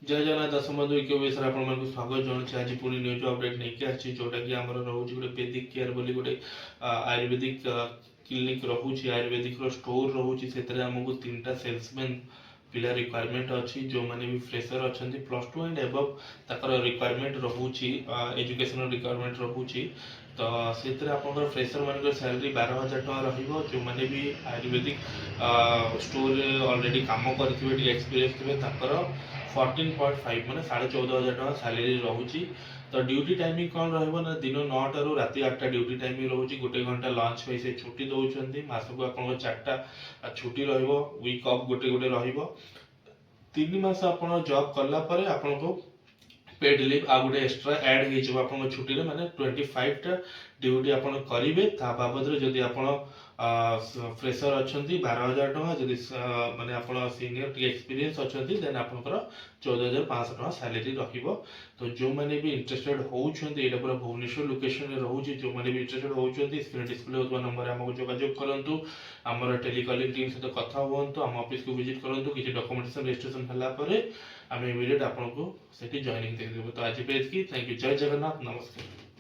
जय जगन्नाथ दर्शक बंधु यूट्यूब विषय आपको स्वागत जनाऊँ आज पुणी न्यूज अपडेट नहीं आसी जोटा कि आम रोचे गोटे वेदिक केयर बोली गोटे आयुर्वेदिक क्लिनिक रोचे आयुर्वेदिक स्टोर रोचे से आमको 3टा सेल्समैन पिला रिक्वायरमेंट अच्छी जो मैंने भी फ्रेशर अच्छा +2 एंड एबव तक रिक्वायरमेंट रोचे एजुकेशन रिक्वायरमेंट रोचे तो से आप फ्रेशर मान सैलरी 12,000 टका जो मैंने भी आयुर्वेदिक स्टोर ऑलरेडी काम करेंगे एक्सपीरियंस थे 14.5 माने 14,500 टका सैलरी रोचे तो ड्यूटी टाइमिंग कौन रहा दिन 9 टू राति 8टा ड्यूटी टाइमिंग रोचे 1 घंटा लंच पे से छुट्टी दौरान मासक आप 4टा छुट्टी वीक ऑफ गोटे गोटे रीन मास आप जॉब कलापर आपको पेड लीव आ गोटे एक्सट्रा ऐड हो छुट्टी माने 25टा ड्यूटी आप करेंगे बाबद जदि आप फ्रेशर अच्छा 12,000 टका जदि माने आप सीनियर एक्सपीरियंस अच्छा देन आप 14,500 टका सैलरी रहिबो तो जो मैंने भी इंटरेस्टेड होउछन्ती एटा पूरा भुवनेश्वर लोकेशन रे रहउछि जो मैंने भी इंटरेस्टेड होउछन्ती स्क्रीन डिस्प्ले होतबा नंबर हमको जोगाजोग करंतु हमर टेलीकॉलिंग टीम सहित कथा हुअंतु हम ऑफिस को विजिट करंतु किछि डॉक्यूमेंटेशन रजिस्ट्रेशन हला परे हम इमीडिएट आपनको सेठी जॉइनिंग दे देबो तो आज पे एतकी थैंक यू जय जगन्नाथ नमस्कार।